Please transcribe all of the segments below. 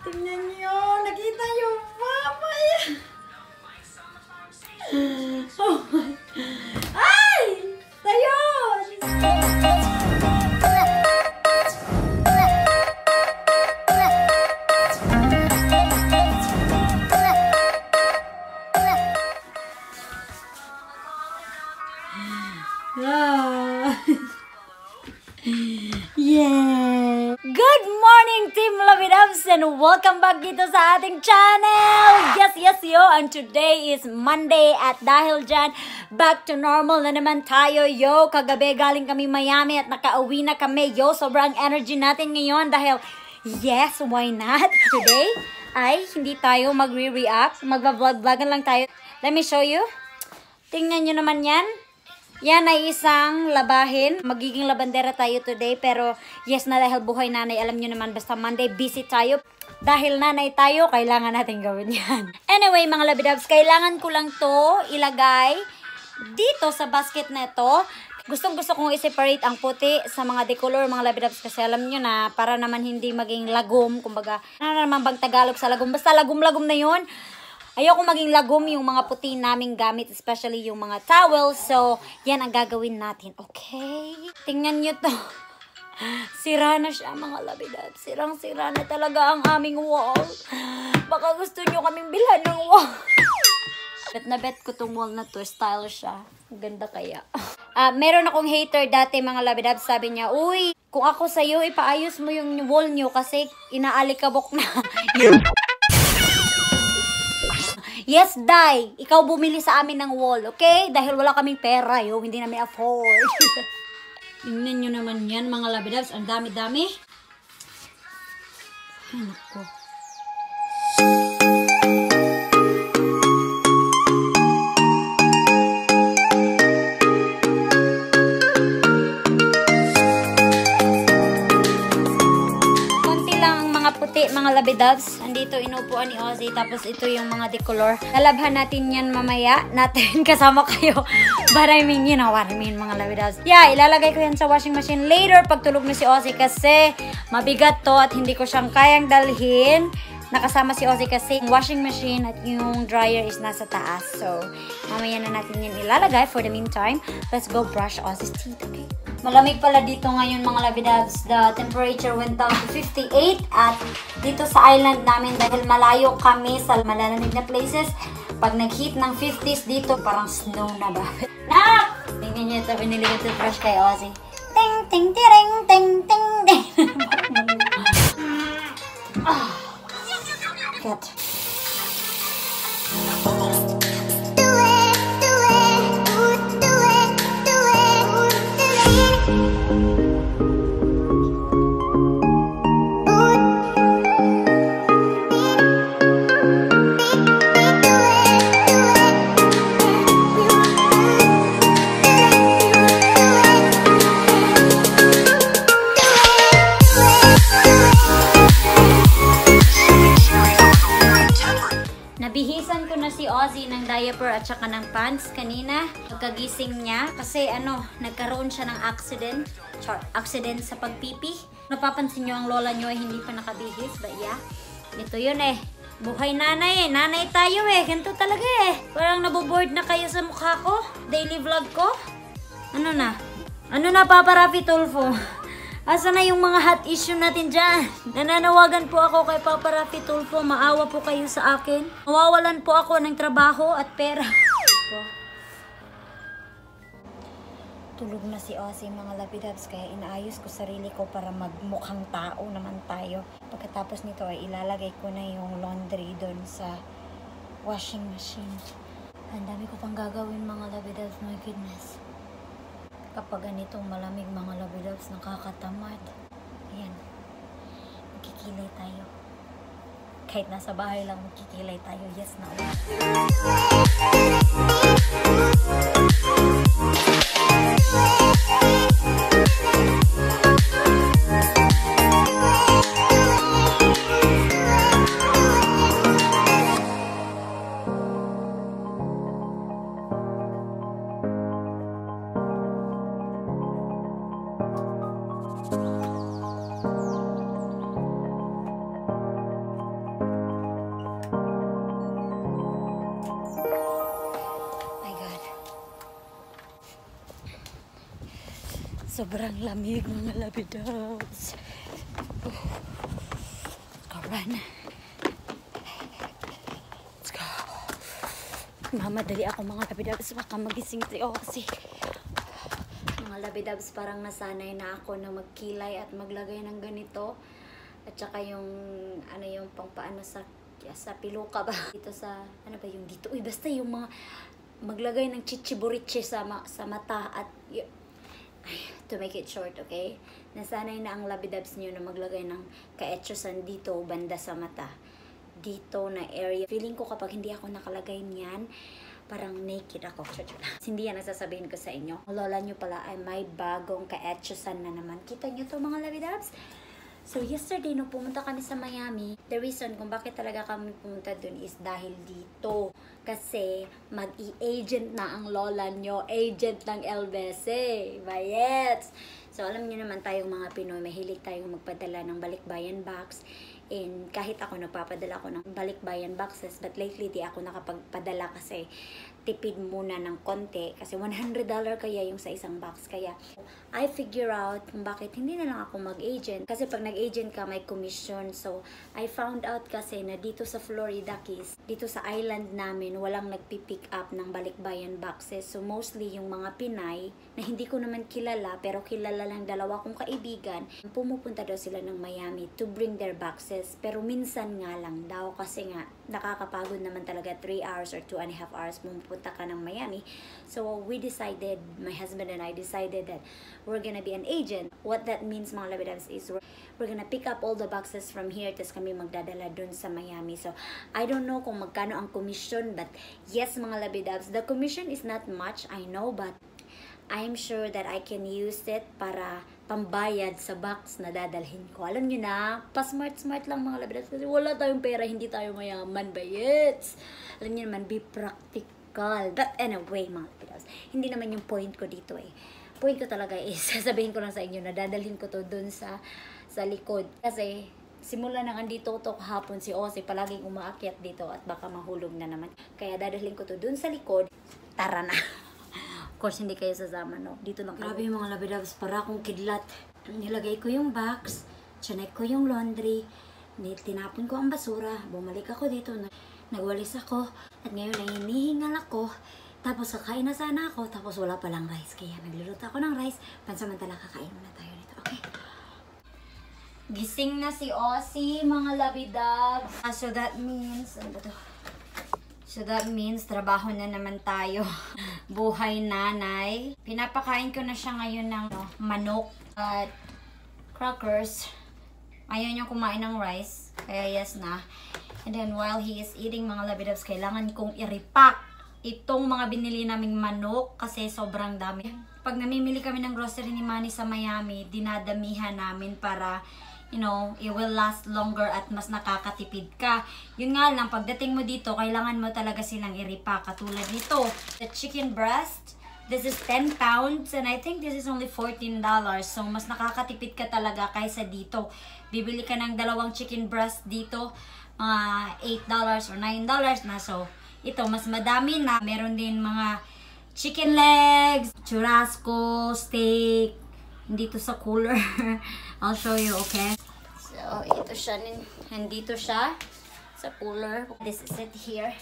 Tingnan niyo, nakita niyo mama yan. Oh my. Ay! Tayo! Yeah! Good morning, Team Lavidabs, and welcome back dito sa ating channel! Yes, yo! And today is Monday at dahil dyan, back to normal na naman tayo, yo! Kagabi galing kami Miami at nakauwi na kami, yo! Sobrang energy natin ngayon dahil, yes, why not? Today ay hindi tayo magre-react, magva-vlog-vlogan lang tayo. Let me show you. Tingnan nyo naman yan. Yan ay isang labahin. Magiging labandera tayo today. Pero yes na dahil buhay nanay. Alam nyo naman basta Monday busy tayo. Dahil nanay tayo, kailangan natin gawin yan. Anyway mga labidabs, kailangan ko lang to ilagay dito sa basket na ito. Gustong gusto kong i-separate ang puti sa mga decolor mga labidabs. Kasi alam nyo na para naman hindi maging lagom. Kumbaga, ano naman bang Tagalog sa lagom? Basta lagom-lagom na yun. Ayoko maging lagom yung mga puti naming gamit, especially yung mga towels. So, yan ang gagawin natin. Okay? Tingnan nyo to. Sira na siya, mga labidab. Sirang-sira na talaga ang aming wall. Baka gusto nyo kaming bilhan ng wall. Bet na bet ko tong wall na to. Style siya. Ganda kaya. Meron akong hater dati, mga labidab. Sabi niya, uy, kung ako sa'yo, ipaayos mo yung wall nyo kasi inaalikabok na. Yes, Day. Ikaw bumili sa amin ng wall, okay? Dahil wala kaming pera, yo. Hindi namin afford. Tingnan nyo naman yan, mga labidabs. Ang dami-dami. Ay, naku. Mga labidabs, andito inupuan ni Ozzy, tapos ito yung mga decolor. Lalabhan natin yan mamaya, natin kasama kayo. But I mean, you know what I mean, mga labidabs. Yeah, ilalagay ko yan sa washing machine later pag tulog na si Ozzy kasi mabigat to at hindi ko siyang kayang dalhin. Nakasama si Ozzy kasi yung washing machine at yung dryer is nasa taas. So, mamaya na natin yan ilalagay. For the meantime, let's go brush Ozzy's teeth, okay? Malamig pala dito ngayon mga labidabs. The temperature went down to 58 at dito sa island namin dahil malayo kami sa malalamig na places. Pag nag-heat ng 50s dito, parang snow na ba? Nak! Tingnan nyo ito, binili ko toothbrush kay Ozzy. Ting, ting, tireng, ting, ting, ting. Cut. Nabihisan ko na si Ozzy ng diaper at saka ng pants kanina. Pagkagising niya kasi nagkaroon siya ng accident sa pagpipi. Napapansin niyo ang lola niyo ay hindi pa nakabihis. But yeah, ito yun eh. Buhay nanay eh. Nanay tayo eh. Ganito talaga eh. Parang naboboard na kayo sa mukha ko. Daily vlog ko. Ano na? Ano na, Papa Rafi Tulfo? Asa na yung mga hot issue natin dyan? Nananawagan po ako kay Papa Rafi Tulfo. Maawa po kayo sa akin. Mawawalan po ako ng trabaho at pera. Tulog na si Ozzy mga labidabs. Kaya inaayos ko sarili ko para magmukhang tao naman tayo. Pagkatapos nito ay ilalagay ko na yung laundry doon sa washing machine. Ang dami ko pang gagawin mga labidabs. My goodness. Kapag ganitong malamig mga labidabs, nakakatamad. Ayan. Magkikilay tayo. Kahit nasa bahay lang, magkikilay tayo. Yes na. Sobrang lamig mga labidaws. Karan. Let's go. Mamadali ako mga labidaws. Baka magising tayo kasi mga labidabs, parang nasanay na ako na magkilay at maglagay ng ganito. At saka yung ano yung pangpaano sa piluka ba dito sa ano ba yung dito, uy basta yung mga maglagay ng chichiburiche sa mata at to make it short, okay, nasanay na ang labidabs niyo na maglagay ng kaetchosan dito banda sa mata, dito na area. Feeling ko kapag hindi ako nakalagay niyan, parang naked ako. Hindi yan nasasabihin ko sa inyo. Lola nyo pala ay may bagong kaetchosan na naman. Kita nyo to mga labidabs? So yesterday nung pumunta kami sa Miami, the reason kung bakit talaga kami pumunta dun is dahil dito. Kasi mag-i-agent na ang lola nyo. Agent ng LBC. Bayets! So alam niyo naman tayong mga Pinoy, mahilig tayong magpadala ng balikbayan box. And kahit ako nagpapadala ako ng balikbayan boxes, but lately di ako nakapagpadala kasi tipid muna ng konti. Kasi $100 kaya yung sa isang box. Kaya I figure out kung bakit hindi na lang ako mag-agent. Kasi pag nag-agent ka, may commission. So I found out kasi na dito sa Florida Keys, dito sa island namin, walang nagpipick up ng balikbayan boxes. So mostly yung mga Pinay na hindi ko naman kilala, pero kilala lang dalawa kong kaibigan, pumupunta daw sila ng Miami to bring their boxes. Pero minsan nga lang daw kasi nga nakakapagod naman talaga 3 hours or 2.5 hours pumunta ka ng Miami. So we decided, my husband and I decided that we're gonna be an agent. What that means mga labidabs is we're gonna pick up all the boxes from here, tapos kami magdadala dun sa Miami. So I don't know kung magkano ang commission, but yes mga labidabs, the commission is not much, I know, but I'm sure that I can use it para pambayad sa box na dadalhin ko. Alam nyo na, pa-smart lang mga labidabs kasi wala tayong pera, hindi tayo mayaman, bayets. Alam nyo naman, be practical. But anyway mga labidabs, hindi naman yung point ko dito eh. Point ko talaga is, sasabihin ko lang sa inyo na dadalhin ko to dun sa likod. Kasi simula nang andito to kahapon si Ose, palaging umaakyat dito at baka mahulog na naman. Kaya dadalhin ko to dun sa likod. Tara na. Of course, hindi kayo sasama, no? Dito lang. Grabe yung mga labidabs, para akong kidlat. Nilagay ko yung box, chinek ko yung laundry, tinapon ko ang basura, bumalik ako dito, nagwalis ako, at ngayon ay hinihingal ako, tapos kakain na sana ako, tapos wala palang rice. Kaya nagluluto ako ng rice, pansamantala kakain muna tayo dito, okay? Gising na si Ossie, mga labidabs. So that means, ano ba to? So that means, trabaho na naman tayo. Buhay nanay. Pinapakain ko na siya ngayon ng manok at crackers. Ayaw niya kumain ng rice. Kaya yes na. And then while he is eating mga labidabs, kailangan kong i-repack itong mga binili naming manok kasi sobrang dami. Pag namimili kami ng grocery ni Manny sa Miami, dinadamihan namin para you know, it will last longer at mas nakakatipid ka. Yun nga lang, pagdating mo dito, kailangan mo talaga silang i-repack. Katulad nito, the chicken breast, this is 10 pounds and I think this is only $14. So, mas nakakatipid ka talaga kaysa dito. Bibili ka ng dalawang chicken breast dito, $8 or $9 na. So, ito, mas madami na. Meron din mga chicken legs, churrasco, steak, dito sa cooler. I'll show you, okay? So, ito siya. Nandito siya sa cooler. This is it here.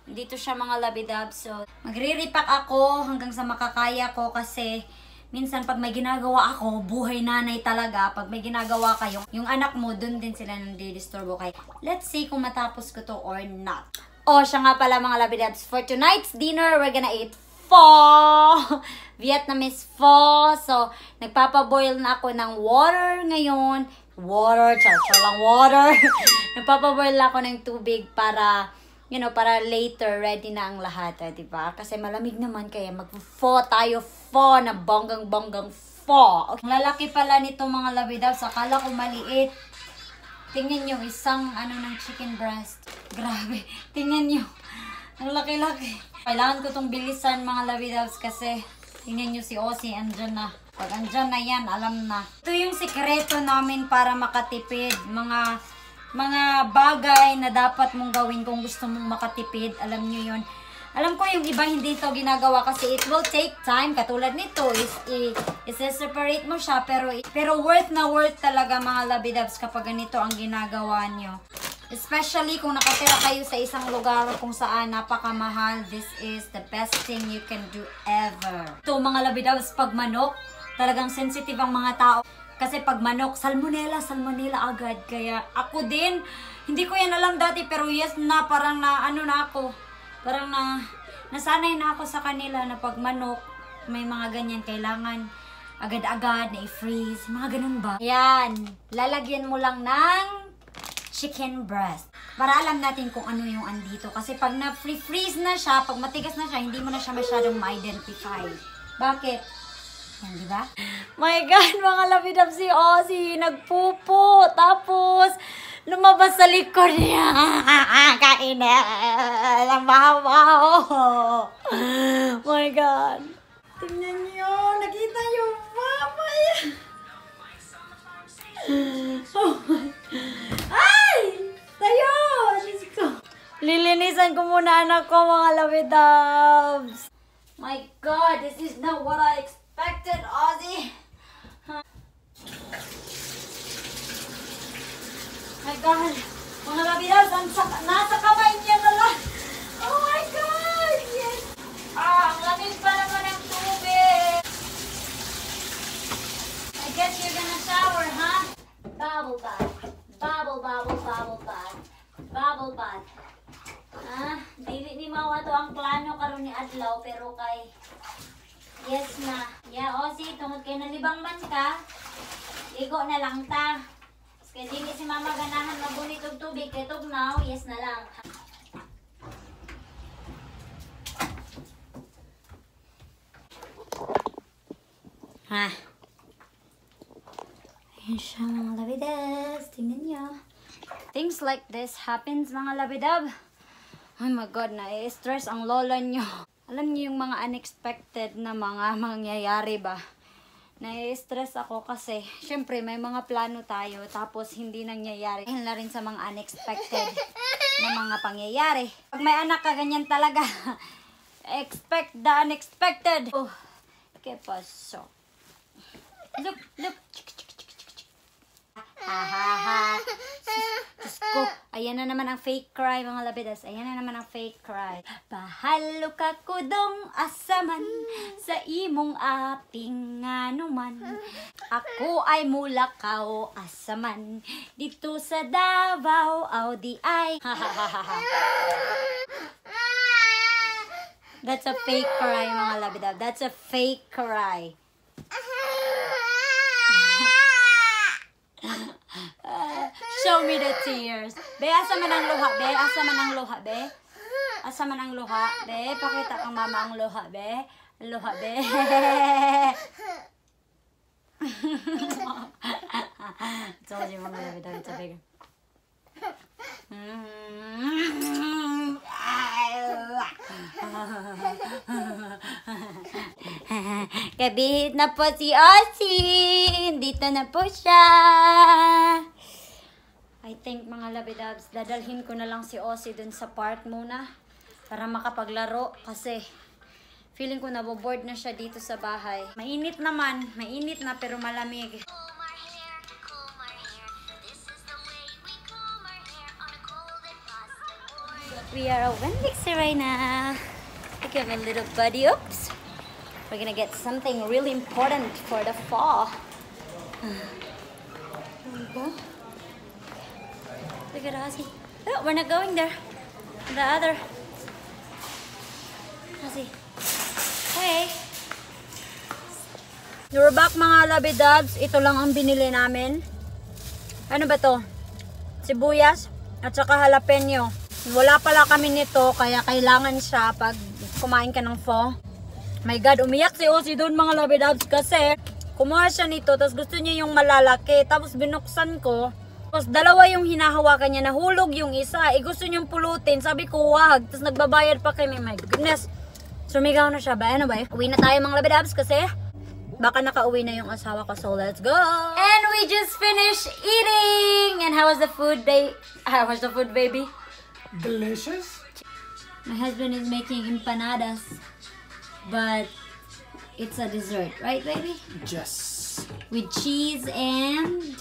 Dito siya mga labidabs. So, magre-repack ako hanggang sa makakaya ko kasi minsan pag may ginagawa ako, buhay nanay talaga. Pag may ginagawa kayo, yung anak mo, dun din sila nandidisturbo kayo. Let's see kung matapos ko to or not. Oh, siya nga pala mga labidabs. For tonight's dinner, we're gonna eat pho! Vietnamese pho. So, nagpapaboil na ako ng water ngayon. Water, char lang water. Nagpapaboil na ako ng tubig para, you know, para later ready na ang lahat, diba? Kasi malamig naman kaya mag-pho tayo, pho na bonggang-bonggang pho. Okay. Ang lalaki pala nito mga labidabs. Akala ko maliit. Tingnan nyo, isang ng chicken breast. Grabe. Tingnan nyo. Ang laki-laki. Kailangan ko itong bilisan mga labidabs kasi tingnan nyo si Ossie, andyan na. Pag andyan na yan, alam na. Ito yung sikreto namin para makatipid. Mga bagay na dapat mong gawin kung gusto mong makatipid. Alam nyo yun. Alam ko yung iba hindi ito ginagawa kasi it will take time. Katulad nito, is-separate mo siya. Pero worth na worth talaga mga labidabs kapag ganito ang ginagawa nyo. Especially kung nakatira kayo sa isang lugar kung saan napakamahal. This is the best thing you can do ever. Ito mga labidabs, pag manok, talagang sensitive ang mga tao. Kasi pag manok, salmonella agad. Kaya ako din, hindi ko yan alam dati pero yes na, parang na ano na ako. Parang nasanay na ako sa kanila na pag manok, may mga ganyan, kailangan agad-agad na i-freeze. Mga ganun ba? Yan. Lalagyan mo lang ng chicken breast. Para alam natin kung ano yung andito. Kasi pag na-freeze na siya, pag matigas na siya, hindi mo na siya masyadong ma-identify. Bakit? Yan, di ba? My God, mga labidab si Ozzy, nagpupo. Tapos, lumabas sa likod niya. Kainin. Ang bahaw. My God. Tingnan niyo. Nakita niyo ba? Oh my. Ay! Tayo! Lilinisan ko muna anak ko, mga labidabs. My God, this is not what I expected, Ozzy. My God, mga labidabs, nasa kamay niya na lang. Oh my God, yes. Ang lamig pa naman ng tubig. I guess you're gonna shower, huh? Bubble bath. Bubble bath. Bubble bath. Dili ni mawa to ang plano karon ni adlaw pero kay yes na. Yeah, Ozzy, tungod kay nalibang man ka, ligo na lang ta. Kaya dili si mama ganahan magunit og tubig kay tugnaw, yes na lang. Ayan siya mga labidabs. Tingnan niyo. Things like this happens mga labidab. Oh my God, na-stress ang lola niyo. Alam niyo yung mga unexpected na mga mangyayari ba? Na-stress ako kasi syempre may mga plano tayo tapos hindi nangyayari. Dahil na rin sa mga unexpected na mga pangyayari. Pag may anak ka, ganyan talaga. Expect the unexpected. Oh, ¿qué pasó? Look. Diyos ko, ayan na naman ang fake cry mga labidas. Ayan na naman ang fake cry. Bahalo ka ko dong asaman sa imong aping anuman. Ako ay Mulakaw asaman dito sa Davao aw di ay. That's a fake cry mga labidab. That's a fake cry. Show me the tears. Be, asa man ang luha, be? Asa man ang luha, be? Asa man ang luha, be? Pakita kang mama ang luha, be? Luha, be? Told you, mga labidab, it's a big... Kabihit na po si Ozzy. Dito na po siya. I think mga labidabs, dadalhin ko na lang si Ozzy dun sa park muna para makapaglaro kasi feeling ko naboboard na siya dito sa bahay. Mainit naman, mainit na pero malamig. We are at Winn-Dixie right now. Look at my little buddy. Oops. We're gonna get something really important for the fall. There we go. Look at Ozzy. Oh, we're not going there. The other. Ozzy. Hey. We're back mga labidabs. Ito lang ang binili namin. Ano ba to? Sibuyas at saka jalapeno. Wala pala kami nito kaya kailangan siya pag kumain ka ng pho. My God, umiyak si Ozzy doon mga labidabs kasi kumuha siya nito tapos gusto niya yung malalaki. Tapos binuksan ko. Tapos dalawa yung hinahawakan niya, nahulog yung isa. Gusto niyang pulutin. Sabi ko wag. Tapos nagbabayad pa kami. My goodness. Sumigaw na siya ba? Ano ba? Uwi na tayo mga labidabs kasi baka nakauwi na yung asawa ko. So let's go! And we just finished eating! And how was the food, baby? Delicious. My husband is making empanadas, but it's a dessert, right, baby? Yes. With cheese and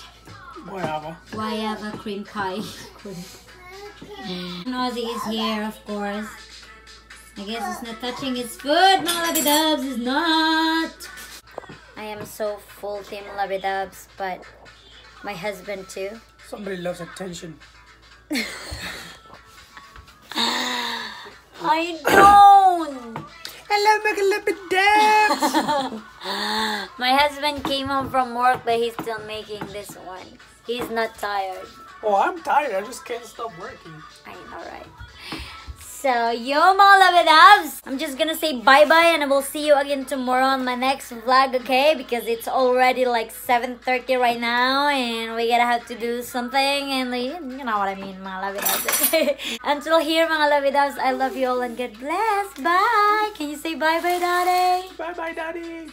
Guayaba. cream pie. Ozzy is here, of course. I guess it's not touching its food, mga Labidubs. It's not. I am so full, Team Labidubs, but my husband too. Somebody loves attention. I don't. Hello, mga Labidubs. My husband came home from work, but he's still making this one. He's not tired. Oh, I'm tired. I just can't stop working. I know, right? So, yo mga Labidubs, I'm just gonna say bye-bye and I will see you again tomorrow on my next vlog, okay? Because it's already like 7:30 right now and we gotta have to do something and you know what I mean, mga Labidubs, okay? Until here, mga Labidubs, I love you all and God bless. Bye! Can you say bye-bye, Daddy? Bye-bye, Daddy.